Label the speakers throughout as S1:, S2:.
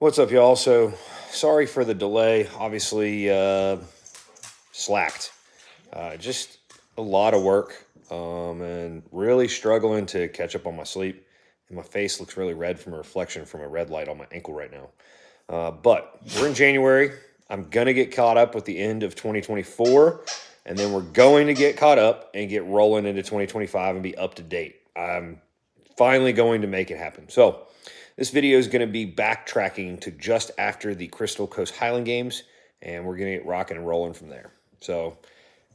S1: What's up, y'all? So, sorry for the delay. Obviously, slacked. Just a lot of work and really struggling to catch up on my sleep. And my face looks really red from a reflection from a red light on my ankle right now. But we're in January. I'm going to get caught up with the end of 2024. And then we're going to get caught up and get rolling into 2025 and be up to date. I'm finally going to make it happen. So, this video is going to be backtracking to just after the Crystal Coast Highland Games, and we're going to get rocking and rolling from there. So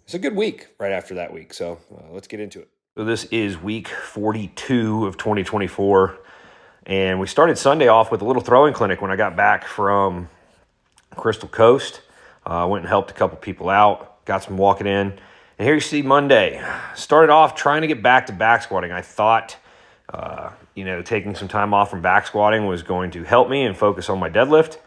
S1: it's a good week right after that week, so let's get into it. So this is week 42 of 2024, and we started Sunday off with a little throwing clinic when I got back from Crystal Coast. Went and helped a couple people out, got some walking in, and here you see Monday. Started off trying to get back to back squatting. I thought taking some time off from back squatting was going to help me and focus on my deadlift,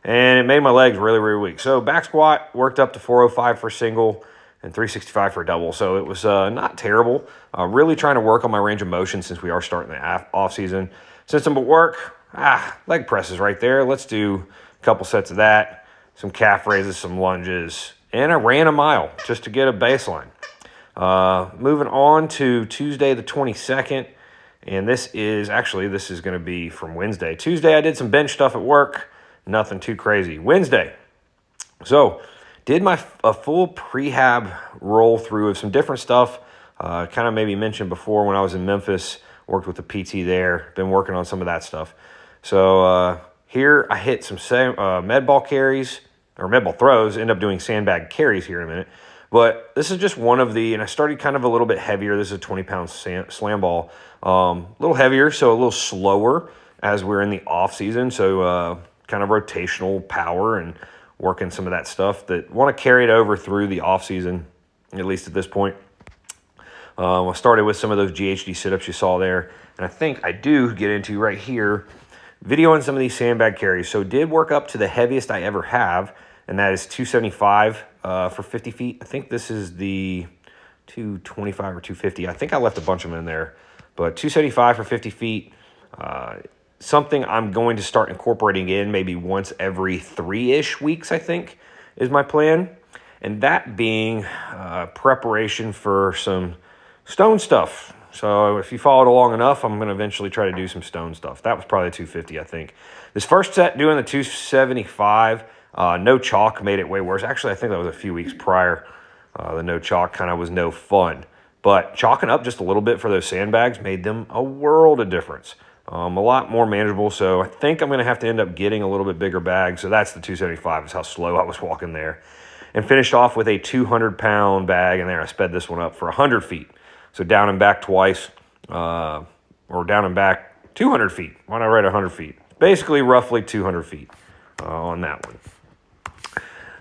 S1: and it made my legs really, really weak. So back squat worked up to 405 for a single and 365 for a double. So it was not terrible. Really trying to work on my range of motion since we are starting the off season. Since I'm at work, leg presses right there. Let's do a couple sets of that, some calf raises, some lunges, and I ran a mile just to get a baseline. Moving on to Tuesday the 22nd. And this is going to be from Wednesday. Tuesday, I did some bench stuff at work. Nothing too crazy. Wednesday. So, did a full prehab roll through of some different stuff. Kind of maybe mentioned before when I was in Memphis. Worked with the PT there. Been working on some of that stuff. So, here I hit some med ball carries, or med ball throws. End up doing sandbag carries here in a minute. But this is just one of and I started kind of a little bit heavier. This is a 20-pound slam ball. A little heavier, so a little slower as we're in the off season. So kind of rotational power and working some of that stuff that want to carry it over through the off season, at least at this point. I started with some of those GHD sit-ups you saw there. And I think I do get into right here, video on some of these sandbag carries. So did work up to the heaviest I ever have, and that is 275 for 50 feet. I think this is the 225 or 250. I think I left a bunch of them in there. But 275 for 50 feet, something I'm going to start incorporating in maybe once every 3-ish weeks, I think, is my plan. And that being preparation for some stone stuff. So if you followed along enough, I'm going to eventually try to do some stone stuff. That was probably 250, I think. This first set, doing the 275, no chalk made it way worse. Actually, I think that was a few weeks prior. The no chalk kind of was no fun. But chalking up just a little bit for those sandbags made them a world of difference. A lot more manageable, so I think I'm going to have to end up getting a little bit bigger bag. So that's the 275 is how slow I was walking there. And finished off with a 200-pound bag in there. I sped this one up for 100 feet. So down and back twice, or down and back 200 feet. Why not write 100 feet? Basically roughly 200 feet on that one.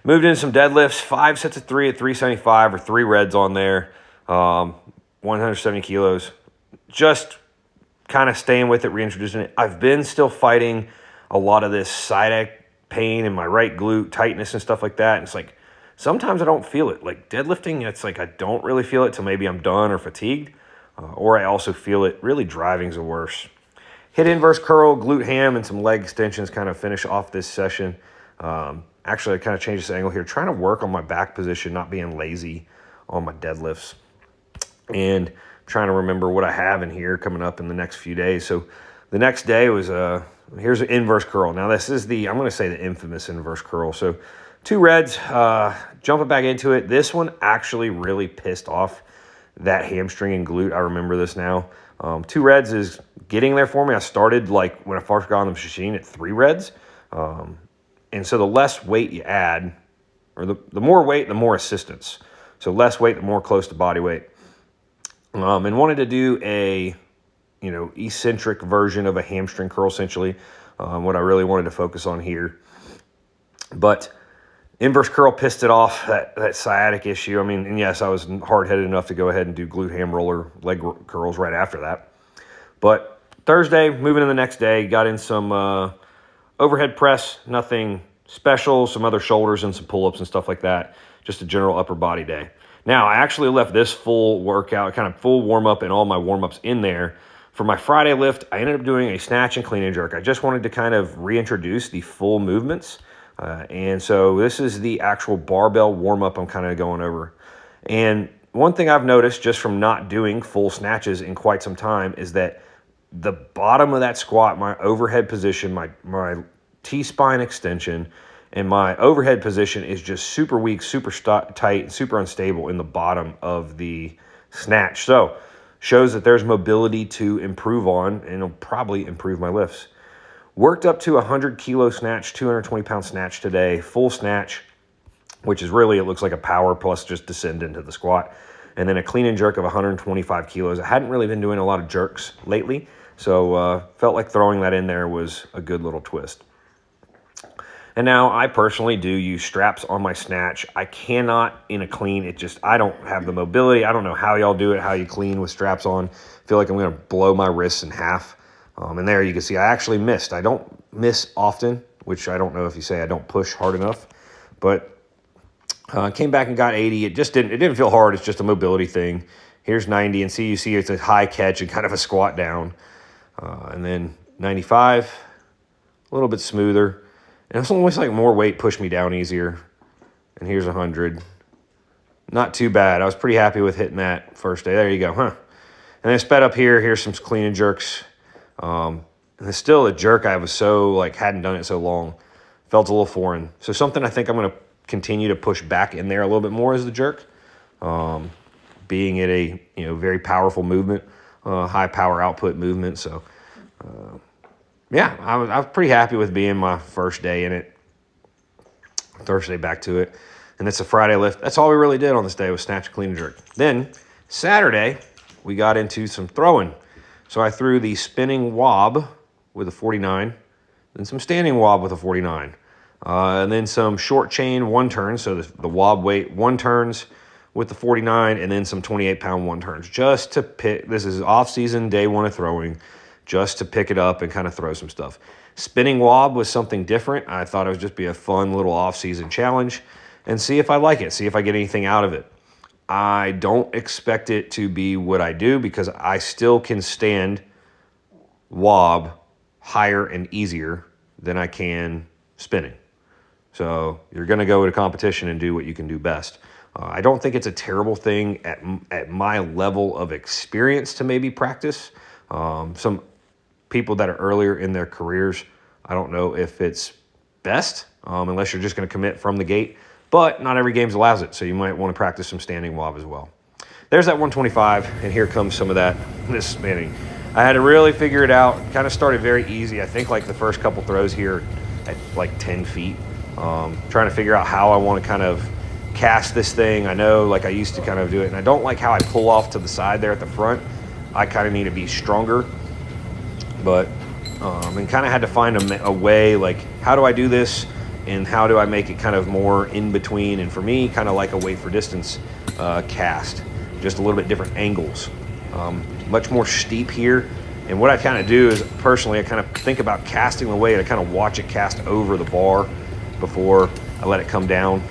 S1: Moved in some deadlifts, 5 sets of 3 at 375 or 3 reds on there. 170 kilos, just kind of staying with it, reintroducing it. I've been still fighting a lot of this sciatic pain in my right glute, tightness and stuff like that. And it's like, sometimes I don't feel it. Like deadlifting, it's like I don't really feel it till maybe I'm done or fatigued. Or I also feel it really driving's the worst. Hit inverse curl, glute ham, and some leg extensions kind of finish off this session. Actually, I kind of changed this angle here, trying to work on my back position, not being lazy on my deadlifts. And I'm trying to remember what I have in here coming up in the next few days. So the next day was, here's an inverse curl. Now this is I'm going to say the infamous inverse curl. So 2 reds, jumping back into it. This one actually really pissed off that hamstring and glute. I remember this now. 2 reds is getting there for me. I started like when I first got on the machine at 3 reds. And so the less weight you add, or the more weight, the more assistance. So less weight, the more close to body weight. And wanted to do a, eccentric version of a hamstring curl, essentially, what I really wanted to focus on here. But inverse curl pissed it off, that sciatic issue. I mean, and yes, I was hard-headed enough to go ahead and do glute ham roller leg curls right after that. But Thursday, moving in the next day, got in some overhead press, nothing special, some other shoulders and some pull-ups and stuff like that. Just a general upper body day. Now, I actually left this full workout, kind of full warm-up and all my warm-ups in there For my Friday lift, I ended up doing a snatch and clean and jerk. I just wanted to kind of reintroduce the full movements. And so this is the actual barbell warm-up I'm kind of going over. And one thing I've noticed just from not doing full snatches in quite some time is that the bottom of that squat, my overhead position, my T-spine extension, and my overhead position is just super weak, super tight, super unstable in the bottom of the snatch. So shows that there's mobility to improve on, and it'll probably improve my lifts. Worked up to 100 kilo snatch, 220 pound snatch today, full snatch, which is really, it looks like a power plus just descend into the squat. And then a clean and jerk of 125 kilos. I hadn't really been doing a lot of jerks lately, so felt like throwing that in there was a good little twist. And now I personally do use straps on my snatch. I cannot in a clean. I don't have the mobility. I don't know how y'all do it, how you clean with straps on. I feel like I'm going to blow my wrists in half. And there you can see I actually missed. I don't miss often, which I don't know if you say I don't push hard enough. But came back and got 80. It didn't feel hard. It's just a mobility thing. Here's 90, and you see it's a high catch and kind of a squat down. And then 95, a little bit smoother. And it's almost like more weight pushed me down easier. And here's 100. Not too bad. I was pretty happy with hitting that first day. There you go, huh? And then sped up here. Here's some clean and jerks. And it's still a jerk. I was hadn't done it so long. Felt a little foreign. So something I think I'm going to continue to push back in there a little bit more is the jerk. Being it a very powerful movement, high power output movement. So yeah, I was pretty happy with being my first day in it. Thursday back to it. And it's a Friday lift. That's all we really did on this day was snatch, clean, and jerk. Then Saturday, we got into some throwing. So I threw the spinning wob with a 49, then some standing wob with a 49, and then some short chain one turns. So the wob weight one turns with the 49, and then some 28-pound one turns just to pick. This is off-season, day one of throwing, just to pick it up and kind of throw some stuff. Spinning wob was something different. I thought it would just be a fun little off-season challenge and see if I like it, see if I get anything out of it. I don't expect it to be what I do because I still can stand wob higher and easier than I can spinning. So you're going to go to competition and do what you can do best. I don't think it's a terrible thing at my level of experience to maybe practice. Some people that are earlier in their careers, I don't know if it's best unless you're just going to commit from the gate. But not every game allows it, so you might want to practice some standing wob as well. There's that 125, and here comes some of this spinning. I had to really figure it out. Kind of started very easy. I think like the first couple throws here at like 10 feet. Trying to figure out how I want to kind of cast this thing. I know like I used to kind of do it, and I don't like how I pull off to the side there at the front. I kind of need to be stronger. But, and kind of had to find a way, like how do I do this? And how do I make it kind of more in between? And for me, kind of like a weight for distance cast, just a little bit different angles, much more steep here. And what I kind of do is personally, I kind of think about casting the weight. I kind of watch it cast over the bar before I let it come down.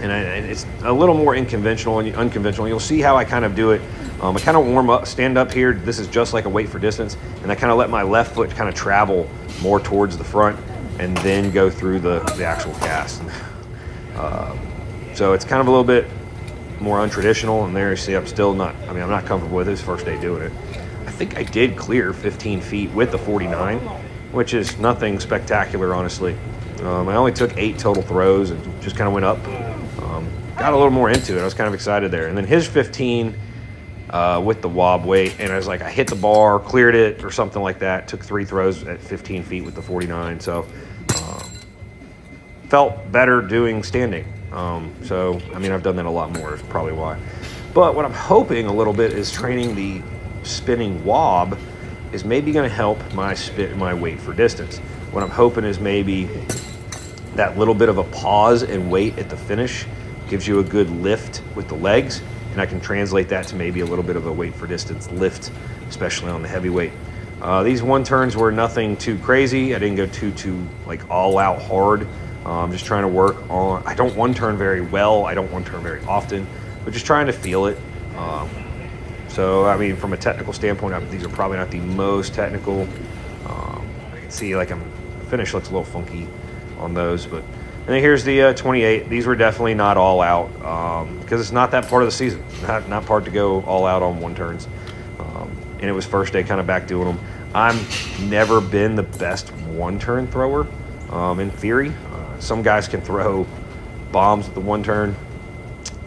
S1: And it's a little more unconventional. You'll see how I kind of do it. I kind of warm up, stand up here. This is just like a weight for distance. And I kind of let my left foot kind of travel more towards the front and then go through the actual cast. So it's kind of a little bit more untraditional. And there you see I'm not comfortable with this first day doing it. I think I did clear 15 feet with the 49, which is nothing spectacular, honestly. I only took 8 total throws and just kind of went up. Got a little more into it. I was kind of excited there. And then his 15 with the wob weight, and I was like, I hit the bar, cleared it or something like that. Took 3 throws at 15 feet with the 49. So felt better doing standing. So, I've done that a lot more is probably why. But what I'm hoping a little bit is training the spinning wob is maybe going to help my weight for distance. What I'm hoping is maybe that little bit of a pause and wait at the finish gives you a good lift with the legs, and I can translate that to maybe a little bit of a weight for distance lift, especially on the heavyweight. These one turns were nothing too crazy. I didn't go too like all out hard. I'm just trying to work on, I don't one turn very well. I don't one turn very often, but just trying to feel it. So, I mean, from a technical standpoint, these are probably not the most technical. I can see like finish looks a little funky on those, but and then here's the 28. These were definitely not all out because it's not that part of the season. Not part to go all out on one turns. And it was first day kind of back doing them. I've never been the best one turn thrower in theory. Some guys can throw bombs at the one turn.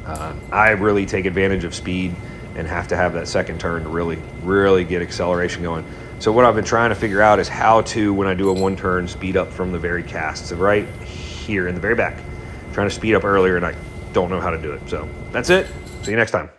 S1: I really take advantage of speed and have to have that second turn to really get acceleration going. So what I've been trying to figure out is how to, when I do a one turn, speed up from the very cast. So right here in the very back, trying to speed up earlier, and I don't know how to do it. So that's it. See you next time.